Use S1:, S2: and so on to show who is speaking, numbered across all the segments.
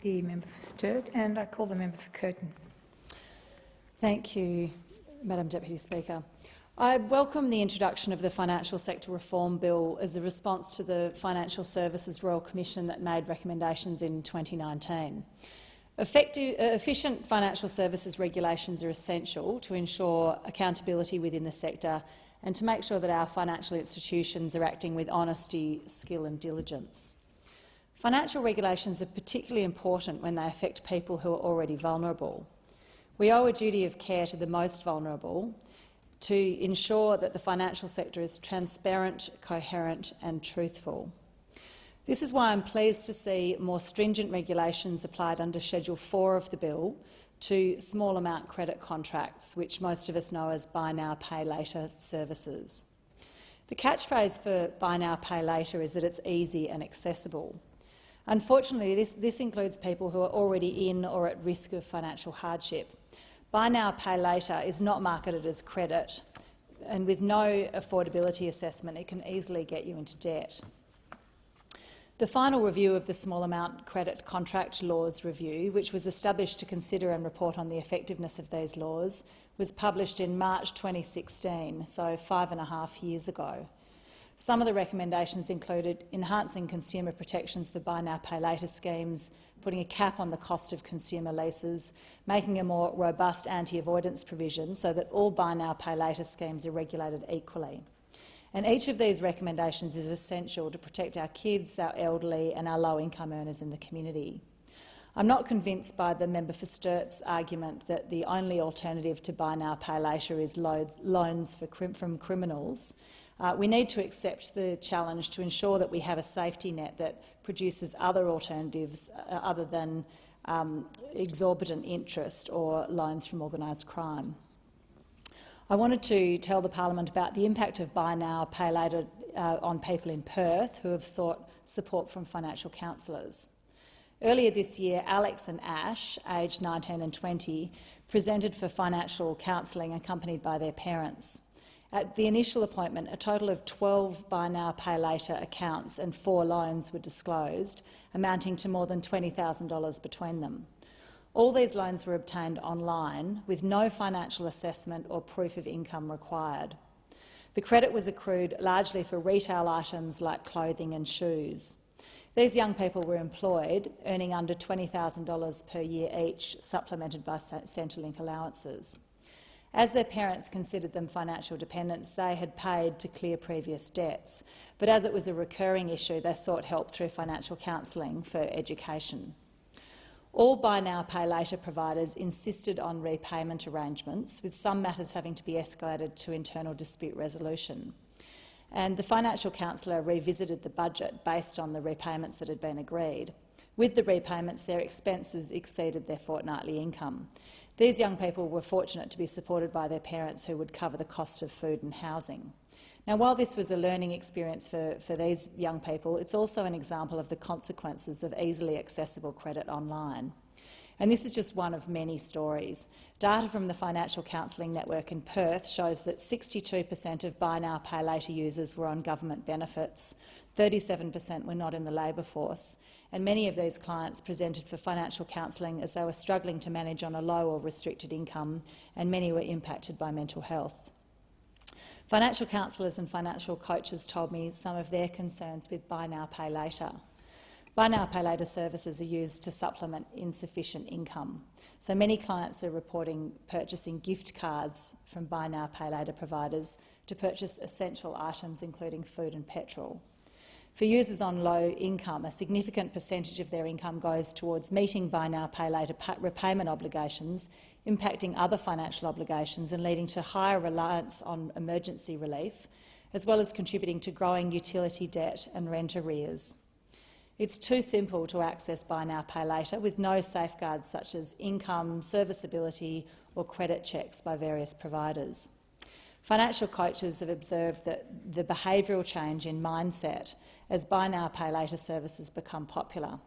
S1: the member for Sturt, and I call the member for Curtin.
S2: Thank you, Madam Deputy Speaker. I welcome the introduction of the Financial Sector Reform Bill as a response to the Financial Services Royal Commission that made recommendations in 2019. Efficient financial services regulations are essential to ensure accountability within the sector and to make sure that our financial institutions are acting with honesty, skill and diligence. Financial regulations are particularly important when they affect people who are already vulnerable. We owe a duty of care to the most vulnerable to ensure that the financial sector is transparent, coherent and truthful. This is why I'm pleased to see more stringent regulations applied under Schedule 4 of the bill to small amount credit contracts, which most of us know as buy now, pay later services. The catchphrase for buy now, pay later is that it's easy and accessible. Unfortunately, this includes people who are already in or at risk of financial hardship. Buy now, pay later is not marketed as credit, and with no affordability assessment, it can easily get you into debt. The final review of the Small Amount Credit Contract Laws Review, which was established to consider and report on the effectiveness of these laws, was published in March 2016, so 5.5 years ago. Some of the recommendations included enhancing consumer protections for buy now, pay later schemes, putting a cap on the cost of consumer leases, making a more robust anti-avoidance provision so that all buy now, pay later schemes are regulated equally. And each of these recommendations is essential to protect our kids, our elderly and our low-income earners in the community. I'm not convinced by the member for Sturt's argument that the only alternative to buy now, pay later is loans from criminals. We need to accept the challenge to ensure that we have a safety net that produces other alternatives other than exorbitant interest or loans from organised crime. I wanted to tell the Parliament about the impact of buy now, pay later on people in Perth who have sought support from financial counsellors. Earlier this year, Alex and Ash, aged 19 and 20, presented for financial counselling accompanied by their parents. At the initial appointment, a total of 12 buy now, pay later accounts and 4 loans were disclosed, amounting to more than $20,000 between them. All these loans were obtained online, with no financial assessment or proof of income required. The credit was accrued largely for retail items like clothing and shoes. These young people were employed, earning under $20,000 per year each, supplemented by Centrelink allowances. As their parents considered them financial dependents, they had paid to clear previous debts, but as it was a recurring issue, they sought help through financial counselling for education. All buy now, pay later providers insisted on repayment arrangements, with some matters having to be escalated to internal dispute resolution. And the financial counsellor revisited the budget based on the repayments that had been agreed. With the repayments, their expenses exceeded their fortnightly income. These young people were fortunate to be supported by their parents who would cover the cost of food and housing. Now, while this was a learning experience for these young people, it's also an example of the consequences of easily accessible credit online. And this is just one of many stories. Data from the Financial Counselling Network in Perth shows that 62% of buy now, pay later users were on government benefits, 37% were not in the labour force, and many of these clients presented for financial counselling as they were struggling to manage on a low or restricted income, and many were impacted by mental health. Financial counsellors and financial coaches told me some of their concerns with buy now, pay later. Buy now, pay later services are used to supplement insufficient income. So many clients are reporting purchasing gift cards from buy now, pay later providers to purchase essential items including food and petrol. For users on low income, a significant percentage of their income goes towards meeting buy now, pay later repayment obligations, impacting other financial obligations and leading to higher reliance on emergency relief, as well as contributing to growing utility debt and rent arrears. It's too simple to access buy now, pay later with no safeguards such as income, serviceability or credit checks by various providers. Financial coaches have observed that the behavioural change in mindset as buy now, pay later services become popular.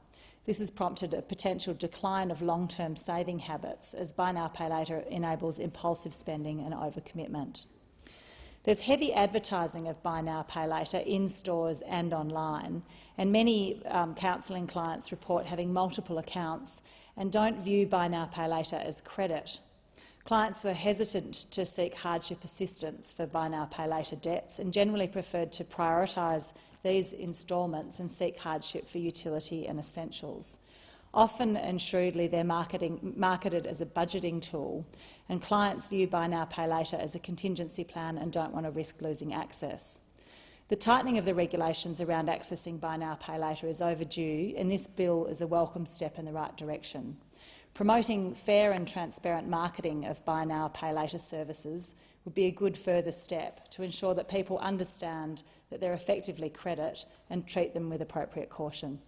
S2: This has prompted a potential decline of long-term saving habits as buy now, pay later enables impulsive spending and overcommitment. There's heavy advertising of buy now, pay later in stores and online, and many counselling clients report having multiple accounts and don't view buy now, pay later as credit. Clients were hesitant to seek hardship assistance for buy now, pay later debts and generally preferred to prioritise these instalments and seek hardship for utility and essentials. Often and shrewdly, they're marketed as a budgeting tool, and clients view buy now, pay later as a contingency plan and don't want to risk losing access. The tightening of the regulations around accessing buy now, pay later is overdue, and this bill is a welcome step in the right direction. Promoting fair and transparent marketing of buy now, pay later services would be a good further step to ensure that people understand that they're effectively credit and treat them with appropriate caution.